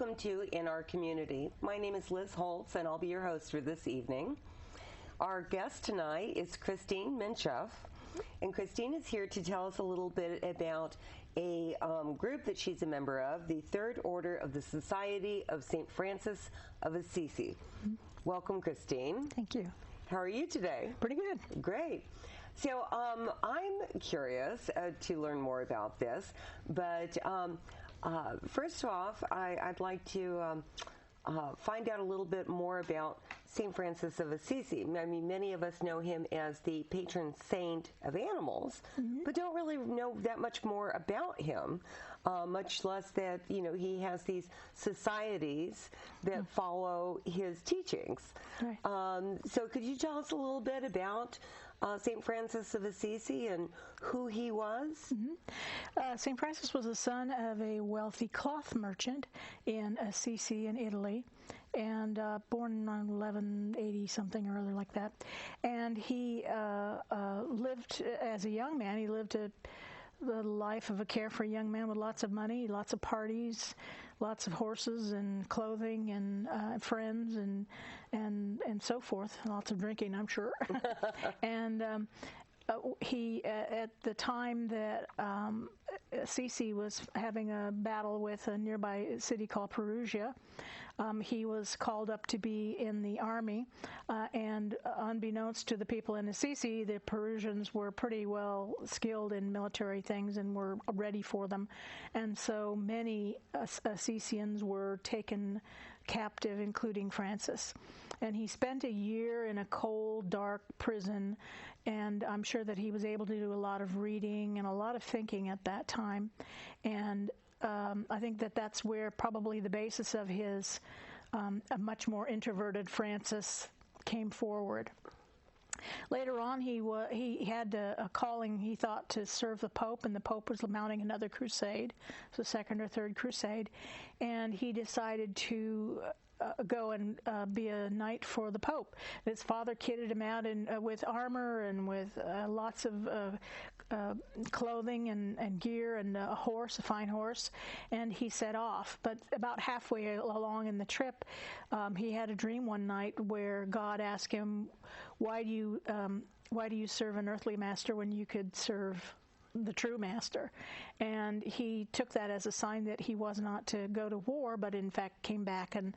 Welcome to In Our Community. My name is Liz Holtz, and I'll be your host for this evening. Our guest tonight is Cristine Mincheff, and Cristine is here to tell us a little bit about a group that she's a member of, the Third Order of the Society of St. Francis of Assisi. Welcome, Cristine. Thank you. How are you today? Pretty good. Great. So I'm curious to learn more about this, but first off, I'd like to find out a little bit more about St. Francis of Assisi. I mean, many of us know him as the patron saint of animals, but don't really know that much more about him, much less that, you know, he has these societies that follow his teachings. Right. So could you tell us a little bit about St. Francis of Assisi and who he was? St. Francis was the son of a wealthy cloth merchant in Assisi in Italy, and born in 1180 something or other like that. And he lived as a young man. He lived the life of a carefree young man with lots of money, lots of parties, lots of horses and clothing and friends and so forth. Lots of drinking, I'm sure. And he, at the time that Assisi was having a battle with a nearby city called Perugia, he was called up to be in the army, and unbeknownst to the people in Assisi, the Perusians were pretty well skilled in military things and were ready for them, and so many Assisians were taken captive, including Francis. And he spent a year in a cold, dark prison, and I'm sure that he was able to do a lot of reading and a lot of thinking at that time. And I think that that's where probably the basis of his a much more introverted Francis came forward. Later on, he had a calling, he thought, to serve the Pope, and the Pope was mounting another crusade, so second or third crusade, and he decided to go and be a knight for the Pope. His father kitted him out with armor and with lots of clothing and gear and a horse, a fine horse, and he set off. But about halfway along in the trip, he had a dream one night where God asked him, why do you serve an earthly master when you could serve the true master? And he took that as a sign that he was not to go to war, but in fact came back and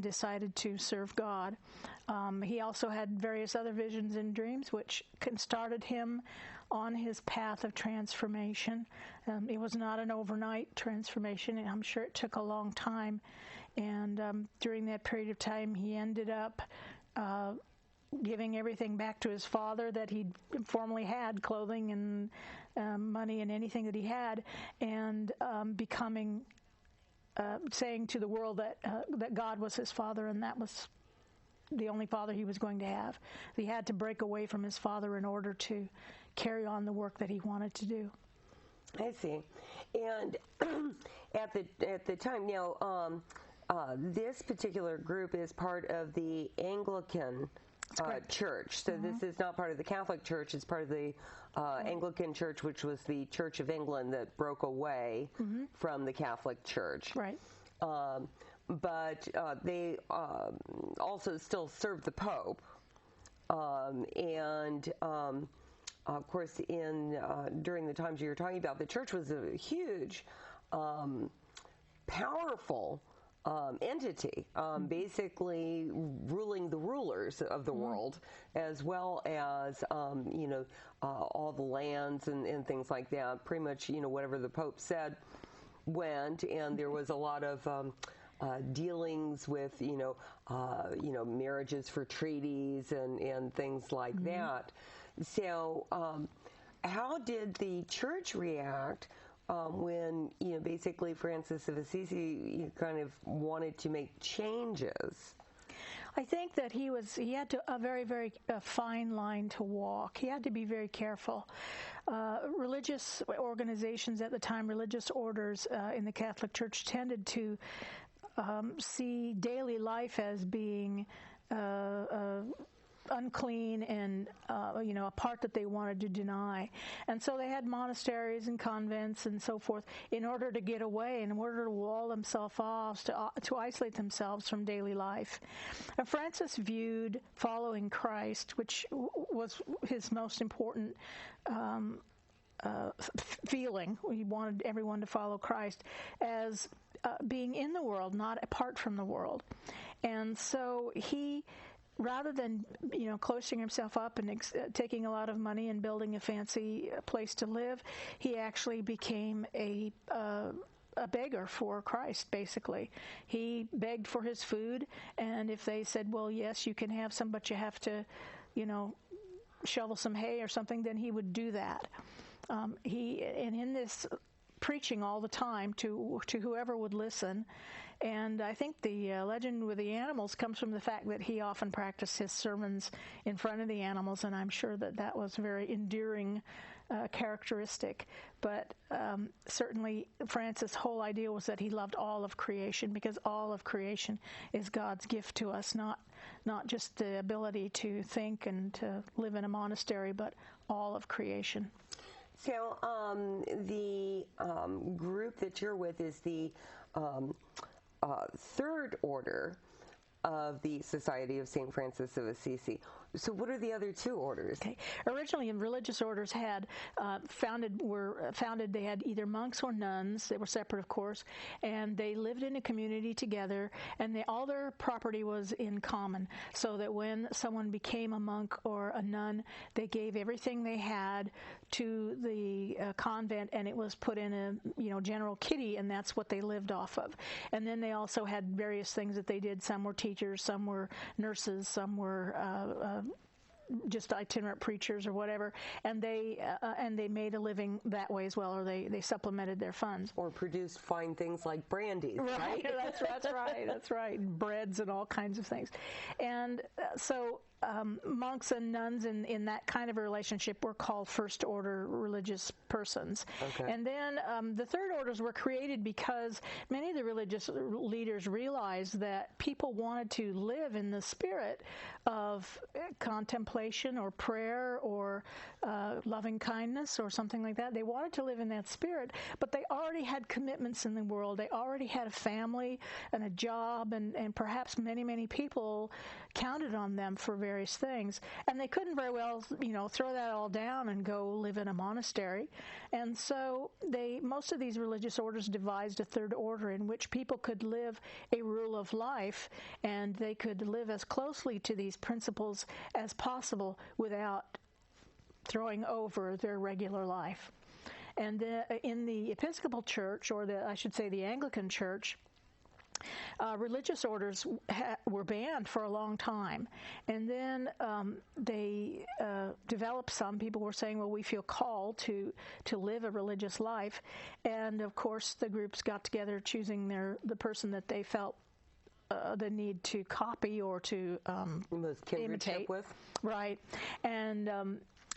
decided to serve God. He also had various other visions and dreams which started him on his path of transformation. It was not an overnight transformation, and I'm sure it took a long time. And during that period of time, he ended up giving everything back to his father that he formerly had, clothing and money and anything that he had, and becoming, saying to the world that God was his father, and that was the only father he was going to have. He had to break away from his father in order to carry on the work that he wanted to do. I see. And at the time, now, this particular group is part of the Anglican Church. So this is not part of the Catholic Church. It's part of the Anglican Church, which was the Church of England that broke away from the Catholic Church. Right. But they also still serve the Pope. And of course, during the times you were talking about, the church was a huge, powerful entity, basically ruling the rulers of the world, as well as all the lands and things like that. Pretty much, whatever the Pope said went, and there was a lot of dealings with marriages for treaties and things like that. So how did the church react when basically Francis of Assisi kind of wanted to make changes? I think that he had a very, very fine line to walk. He had to be very careful. Religious organizations at the time, religious orders in the Catholic Church tended to see daily life as being unclean and a part that they wanted to deny. And so they had monasteries and convents and so forth in order to get away, in order to wall themselves off, to isolate themselves from daily life. And Francis viewed following Christ, which was his most important feeling. He wanted everyone to follow Christ as being in the world, not apart from the world. And so he, rather than closing himself up and taking a lot of money and building a fancy place to live, he actually became a beggar for Christ, basically. He begged for his food, and if they said, well, yes, you can have some, but you have to, shovel some hay or something, then he would do that. And in this preaching all the time to whoever would listen. And I think the legend with the animals comes from the fact that he often practiced his sermons in front of the animals, and I'm sure that was a very endearing characteristic. But certainly Francis' whole idea was that he loved all of creation, because all of creation is God's gift to us, not just the ability to think and to live in a monastery, but all of creation. So the group that you're with is the Third Order of the Society of St. Francis of Assisi. So what are the other two orders? Okay. Originally, religious orders were founded, they had either monks or nuns. They were separate, of course, and they lived in a community together, and all their property was in common, so that when someone became a monk or a nun, they gave everything they had to the convent, and it was put in a general kitty, and that's what they lived off of. And then they also had various things that they did. Some were teachers, some were nurses, some were just itinerant preachers or whatever, and they made a living that way as well, or they supplemented their funds. Or produced fine things like brandies, right? That's right. Breads and all kinds of things. And so monks and nuns in that kind of a relationship were called first order religious persons. Okay. And then the third orders were created because many of the religious leaders realized that people wanted to live in the spirit of contemplation or prayer or loving kindness or something like that. They wanted to live in that spirit, but they already had commitments in the world. They already had a family and a job, and perhaps many, many people counted on them for various things, and they couldn't very well, throw that all down and go live in a monastery. And so most of these religious orders devised a third order in which people could live a rule of life, and they could live as closely to these principles as possible without throwing over their regular life. And in the Episcopal Church, or I should say the Anglican Church, religious orders were banned for a long time, and then they developed some. People were saying, well, we feel called to live a religious life, and of course the groups got together choosing the person that they felt the need to copy or to imitate with. Right. And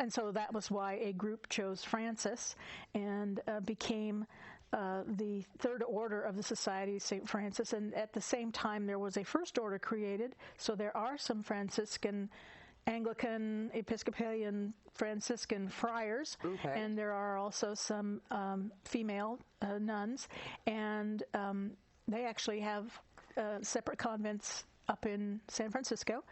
so that was why a group chose Francis and became the third order of the Society of St. Francis. And at the same time, there was a first order created. So there are some Franciscan, Anglican, Episcopalian, Franciscan friars. Okay. And there are also some female nuns. And they actually have separate convents up in San Francisco.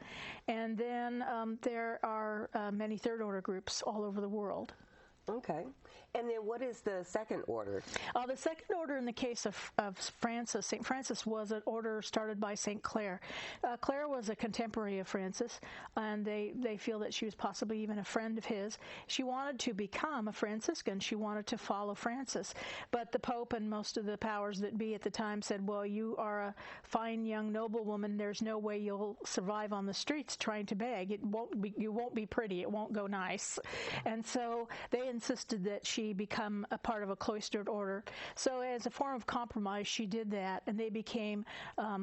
And then there are many third order groups all over the world. Okay. And then what is the second order? The second order in the case of Francis, St. Francis, was an order started by St. Clare. Clare was a contemporary of Francis, and they feel that she was possibly even a friend of his. She wanted to become a Franciscan. She wanted to follow Francis. But the Pope and most of the powers that be at the time said, well, you are a fine young noblewoman. There's no way you'll survive on the streets trying to beg. You won't be pretty. It won't go nice. And so they insisted that she become a part of a cloistered order. So as a form of compromise, she did that, and they became,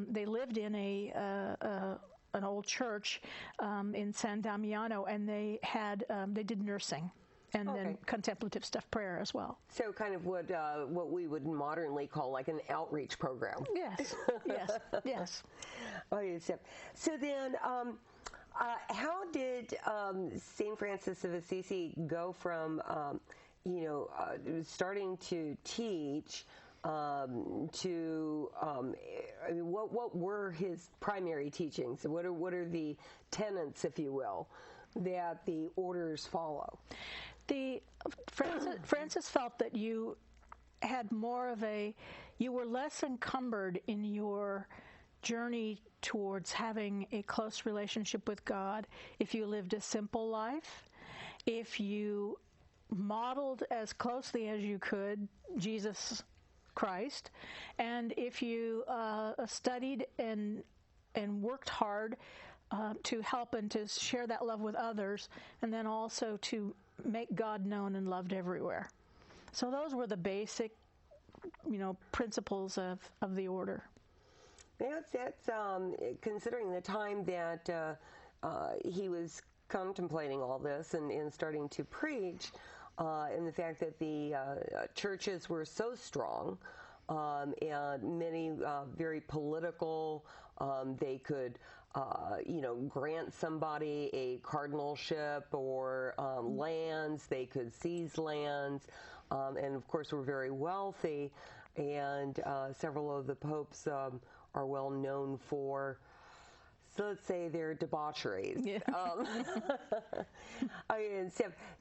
they lived in an old church in San Damiano, and they did nursing. And then contemplative stuff, prayer as well. So kind of what we would modernly call like an outreach program. Yes, yes. Oh, yes. So then, How did St. Francis of Assisi go from, starting to teach to, I mean, what were his primary teachings? What are the tenets, if you will, that the orders follow? Francis felt that you had more of you were less encumbered in your journey towards having a close relationship with God if you lived a simple life, if you modeled as closely as you could Jesus Christ, and if you studied and worked hard to help and to share that love with others, and then also to make God known and loved everywhere. So those were the basic, principles of the order. That's considering the time that he was contemplating all this and starting to preach, and the fact that the churches were so strong, and many very political. They could, grant somebody a cardinalship or lands. They could seize lands, and of course were very wealthy. And several of the popes are well known for, so let's say, their debaucheries. Yeah.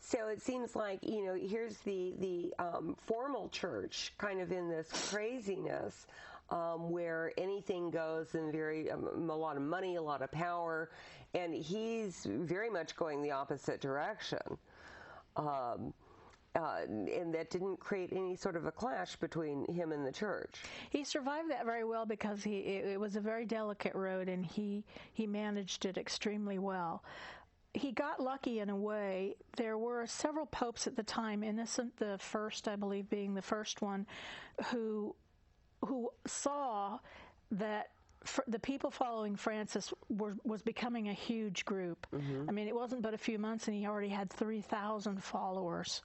So it seems like, here's the formal church kind of in this craziness where anything goes, and a lot of money, a lot of power, and he's very much going the opposite direction. And that didn't create any sort of a clash between him and the church. He survived that very well because it was a very delicate road, and he managed it extremely well. He got lucky in a way. There were several popes at the time, Innocent the First, I believe, being the first one, who saw that the people following Francis was becoming a huge group. Mm-hmm. I mean, it wasn't but a few months, and he already had 3,000 followers.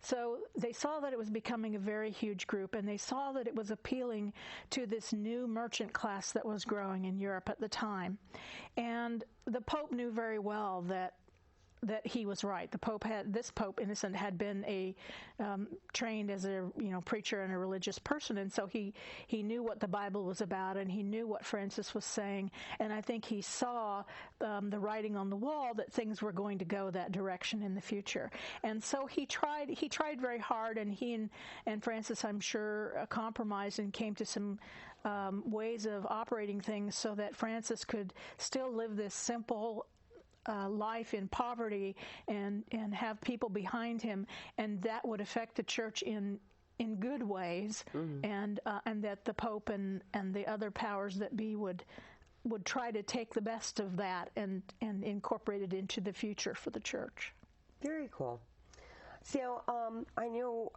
So they saw that it was becoming a very huge group, and they saw that it was appealing to this new merchant class that was growing in Europe at the time. And the Pope knew very well that he was right. This Pope Innocent had been trained as a preacher and a religious person, and so he knew what the Bible was about, and he knew what Francis was saying, and I think he saw the writing on the wall that things were going to go that direction in the future, and so he tried very hard, and he and Francis, I'm sure, compromised and came to some ways of operating things so that Francis could still live this simple life in poverty and have people behind him, and that would affect the church in good ways, mm-hmm. and that the Pope and the other powers that be would try to take the best of that and incorporate it into the future for the church. Very cool. So I know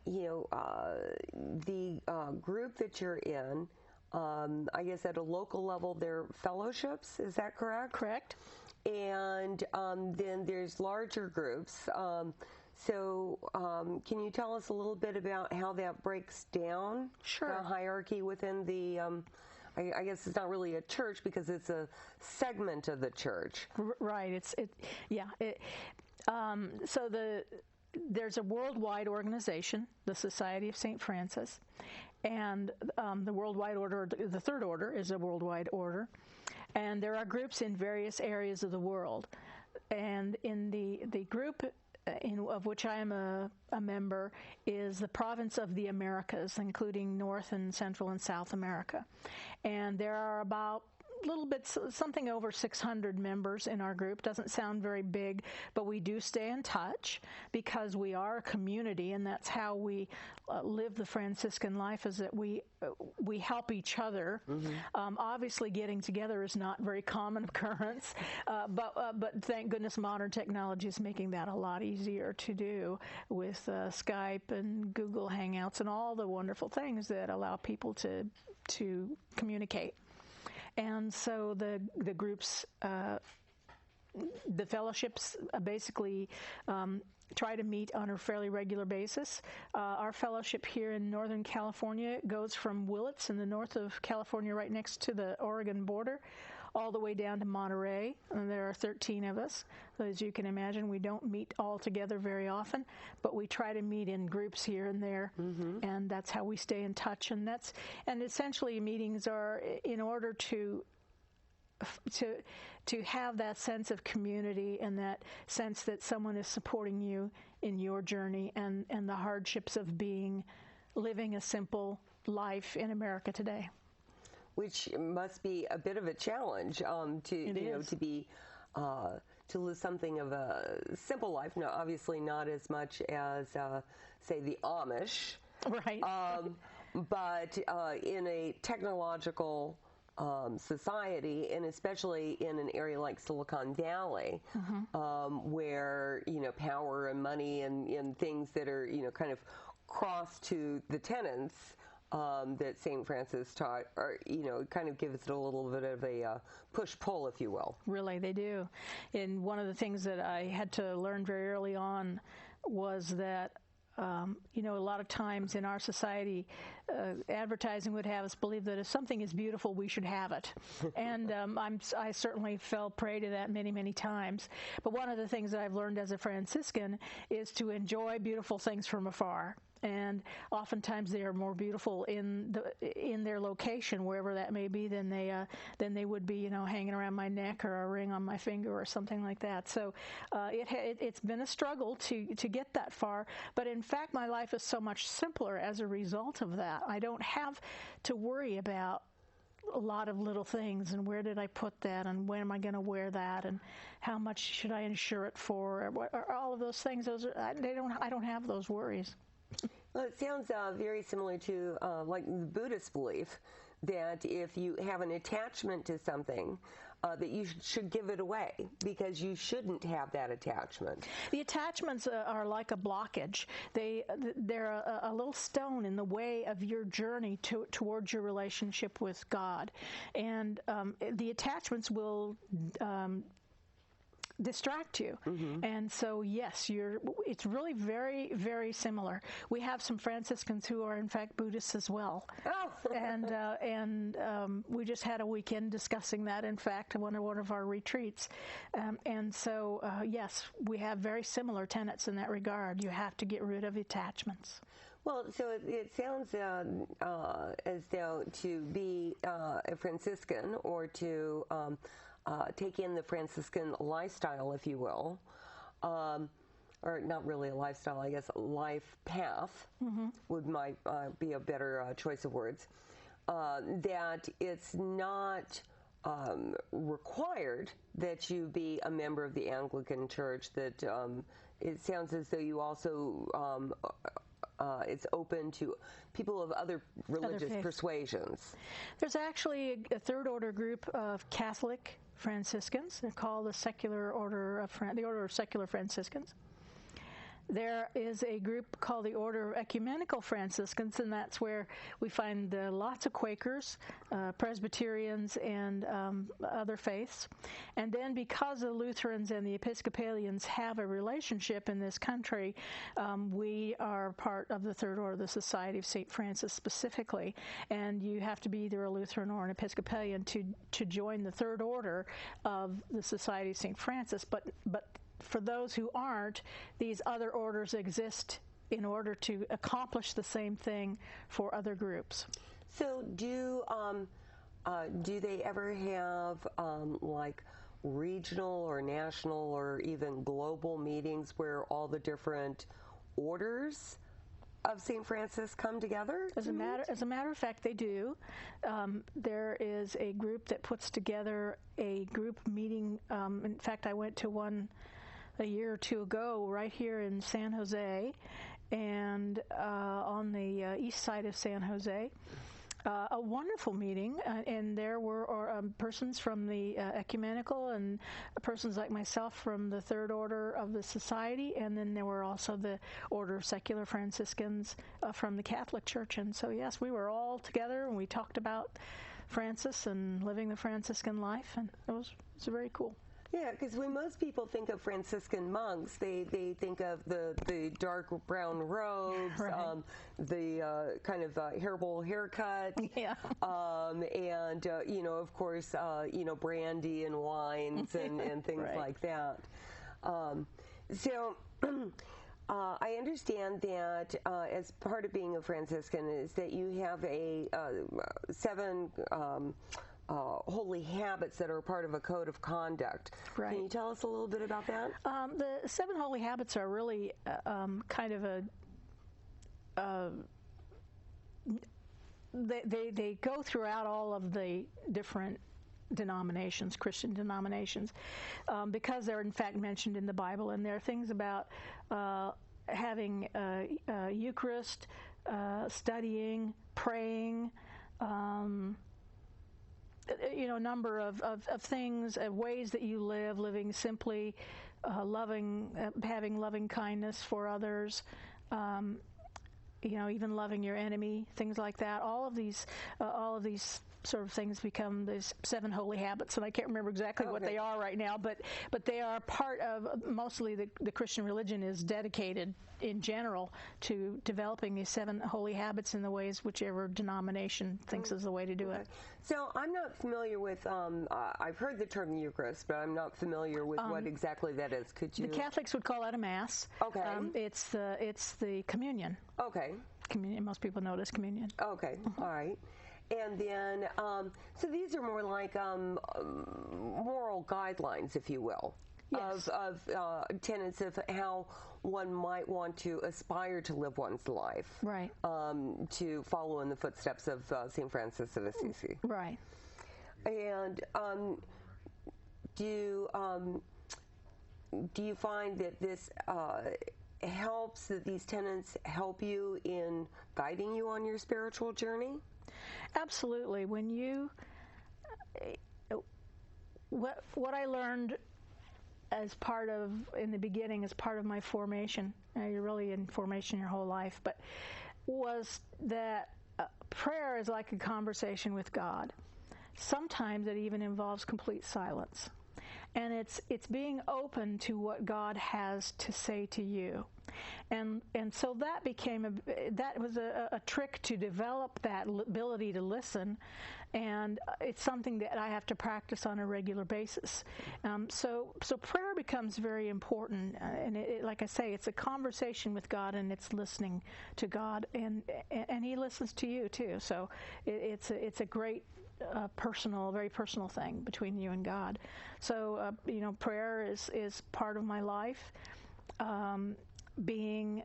the group that you're in. I guess at a local level, they're fellowships. Is that correct? Correct. And then there's larger groups. So can you tell us a little bit about how that breaks down? Sure. The hierarchy within the, I guess it's not really a church because it's a segment of the church. Right. So there's a worldwide organization, the Society of St. Francis, and the worldwide order, the Third Order, is a worldwide order, and there are groups in various areas of the world. And in the group of which I am a member is the province of the Americas, including North and Central and South America, and there are about something over 600 members in our group. Doesn't sound very big, but we do stay in touch because we are a community, and that's how we live the Franciscan life, is that we help each other. Mm-hmm. Obviously, getting together is not very common occurrence, but thank goodness modern technology is making that a lot easier to do with Skype and Google Hangouts and all the wonderful things that allow people to communicate. And so the groups, the fellowships basically try to meet on a fairly regular basis. Our fellowship here in Northern California goes from Willits in the north of California, right next to the Oregon border, all the way down to Monterey, and there are 13 of us. As you can imagine, we don't meet all together very often, but we try to meet in groups here and there, and that's how we stay in touch. And essentially meetings are in order to have that sense of community and that sense that someone is supporting you in your journey and the hardships of living a simple life in America today. Which must be a bit of a challenge to live something of a simple life. No, obviously not as much as say the Amish, right? But in a technological society, and especially in an area like Silicon Valley, where power and money and things that are kind of cross to the tenets that St. Francis taught, are kind of gives it a little bit of a push-pull, if you will. Really, they do. And one of the things that I had to learn very early on was that a lot of times in our society, advertising would have us believe that if something is beautiful, we should have it. And I certainly fell prey to that many, many times. But one of the things that I've learned as a Franciscan is to enjoy beautiful things from afar. And oftentimes they are more beautiful in their location, wherever that may be, than they would be, hanging around my neck or a ring on my finger or something like that. So it's been a struggle to get that far. But in fact, my life is so much simpler as a result of that. I don't have to worry about a lot of little things and where did I put that and when am I going to wear that and how much should I insure it for, or all of those things. I don't have those worries. Well, it sounds very similar to like the Buddhist belief that if you have an attachment to something, that you should give it away because you shouldn't have that attachment. The attachments are like a blockage. They're a little stone in the way of your journey towards your relationship with God. And the attachments will distract you. And so yes, it's really very, very similar. We have some Franciscans who are in fact Buddhists as well. And we just had a weekend discussing that, in fact, one of our retreats. And so yes, we have very similar tenets in that regard. You have to get rid of attachments. Well, so it sounds as though to be a Franciscan or to take in the Franciscan lifestyle, if you will, or not really a lifestyle, I guess, life path might be a better choice of words, that it's not required that you be a member of the Anglican Church, that it sounds as though you also it's open to people of other religious persuasions. There's actually a third order group of Catholic Franciscans. They're called the Secular Order of the Order of Secular Franciscans. There is a group called the Order of Ecumenical Franciscans, and that's where we find lots of Quakers, Presbyterians, and other faiths. And then because the Lutherans and the Episcopalians have a relationship in this country, we are part of the Third Order, the Society of St. Francis specifically. And you have to be either a Lutheran or an Episcopalian to join the Third Order of the Society of St. Francis. But for those who aren't, these other orders exist in order to accomplish the same thing for other groups. So do they ever have like regional or national or even global meetings where all the different orders of St. Francis come together? As a matter of fact, they do. There is a group that puts together a group meeting. In fact, I went to one a year or two ago right here in San Jose, and on the east side of San Jose. A wonderful meeting, and there were persons from the ecumenical and persons like myself from the Third Order of the Society, and then there were also the Order of Secular Franciscans from the Catholic Church. And so, yes, we were all together, and we talked about Francis and living the Franciscan life, and it was very cool. Yeah, because when most people think of Franciscan monks, they think of the dark brown robes, Right. The kind of hairball haircut, Yeah. And of course, brandy and wines and things Right. like that. So. I understand that as part of being a Franciscan is that you have a 7 holy habits that are part of a code of conduct. Right. Can you tell us a little bit about that? The 7 holy habits are really kind of they go throughout all of the different denominations, Christian denominations, because they're in fact mentioned in the Bible, and there are things about having Eucharist, studying, praying, a number of things, ways that you live, living simply, having loving kindness for others, even loving your enemy, things like that. All of these sort of things become these 7 holy habits, and I can't remember exactly what they are right now, but they are part of, mostly the Christian religion is dedicated in general to developing these 7 holy habits in the ways whichever denomination thinks is the way to do it. So I'm not familiar with, I've heard the term Eucharist, but I'm not familiar with what exactly that is. Could you? The Catholics would call that a Mass. Okay. It's the communion. Okay. Communion. Most people know it as communion. Okay. All right. And then, so these are more like moral guidelines, if you will, yes. of tenets of how one might want to aspire to live one's life, right? To follow in the footsteps of St. Francis of Assisi, right? And do you find that this helps, that these tenets help you in guiding you on your spiritual journey? Absolutely. When you, what I learned as part of, in the beginning, as part of my formation, you're really in formation your whole life, but was that prayer is like a conversation with God. Sometimes it even involves complete silence. And it's being open to what God has to say to you. And so that became that was a trick to develop that ability to listen, and it's something that I have to practice on a regular basis. So prayer becomes very important, and like I say, it's a conversation with God, and it's listening to God, and He listens to you too. So it's a great very personal thing between you and God. So prayer is part of my life. Being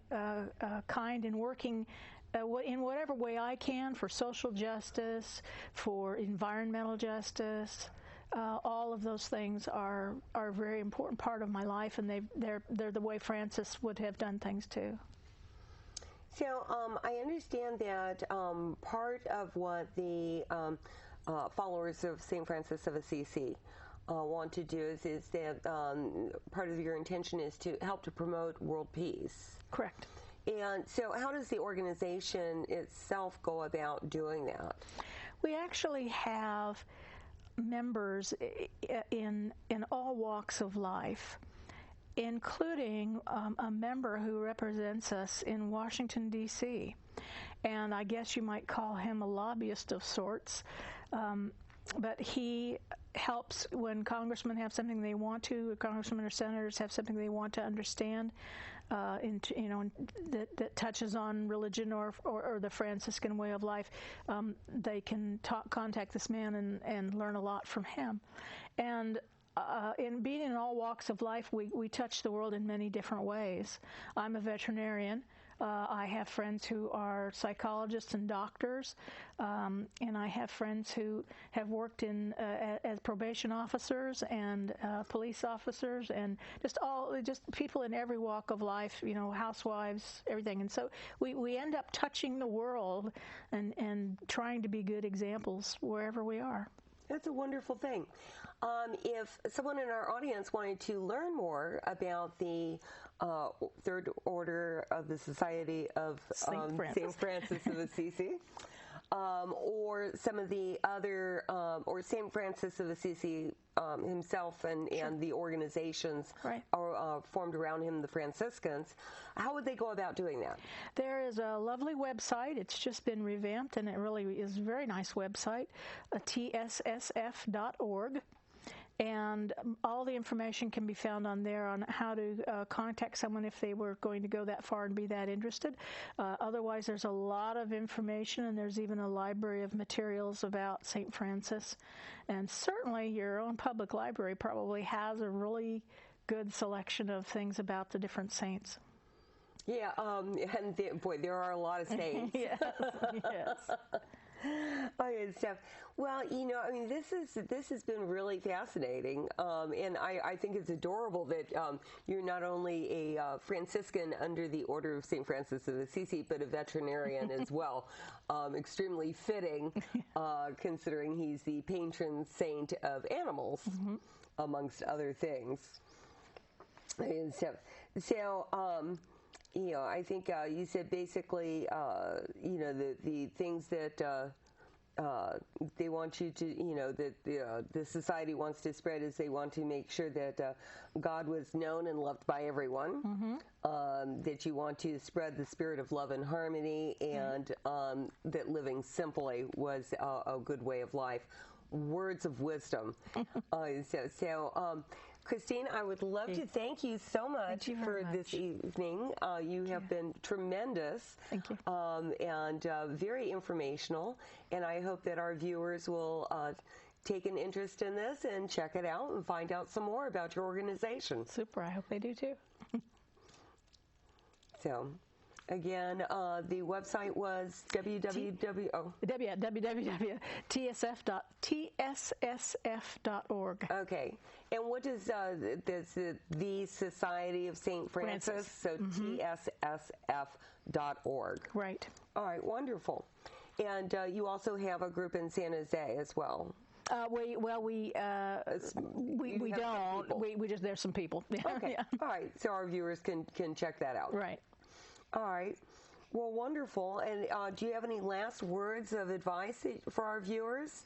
kind and working in whatever way I can for social justice, for environmental justice, all of those things are a very important part of my life, and they're the way Francis would have done things too. So I understand that part of what the followers of St. Francis of Assisi want to do is that part of your intention is to help to promote world peace. Correct. And so how does the organization itself go about doing that? We actually have members in all walks of life, including a member who represents us in Washington, D.C. And I guess you might call him a lobbyist of sorts. But he helps when congressmen have something they want to, congressmen or senators have something they want to understand, that touches on religion or the Franciscan way of life. They can contact this man and learn a lot from him. And in being in all walks of life, we touch the world in many different ways. I'm a veterinarian. I have friends who are psychologists and doctors, and I have friends who have worked as probation officers and police officers, and just people in every walk of life, housewives, everything. And so we end up touching the world and trying to be good examples wherever we are. That's a wonderful thing. If someone in our audience wanted to learn more about the Third Order of the Society of St. Francis of Assisi, or some of the other, or St. Francis of Assisi himself and the organizations are formed around him, the Franciscans, how would they go about doing that? There is a lovely website. It's just been revamped, and it really is a very nice website, tssf.org. And all the information can be found on there on how to contact someone if they were going to go that far and be that interested. Otherwise, there's a lot of information, and there's even a library of materials about St. Francis. And certainly your own public library probably has a really good selection of things about the different saints. Yeah, and boy, there are a lot of saints. Yes, yes. Okay, Steph. Well, you know, I mean, this has been really fascinating, and I think it's adorable that you're not only a Franciscan under the Order of St. Francis of Assisi, but a veterinarian as well. Extremely fitting, considering he's the patron saint of animals, amongst other things. And so you know, I think you said basically, you know, the things that they want you to, you know, that the society wants to spread is they want to make sure that God was known and loved by everyone, that you want to spread the spirit of love and harmony, and that living simply was a good way of life. Words of wisdom. Christine, I would love to thank you so much for this evening. You have been tremendous. Thank you. And very informational. And I hope that our viewers will take an interest in this and check it out and find out some more about your organization. Super. I hope they do too. So, again, the website was www.tssf.org. Okay. And what does the Society of St. Francis, so tssf.org. Right. All right, wonderful. And you also have a group in San Jose as well. We don't. We just, there's some people. Okay. Yeah. All right. So our viewers can check that out. Right. All right. Well, wonderful. And do you have any last words of advice for our viewers?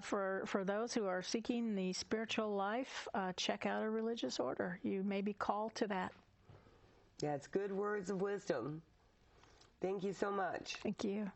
For those who are seeking the spiritual life, check out a religious order. You may be called to that. That's good words of wisdom. Thank you so much. Thank you.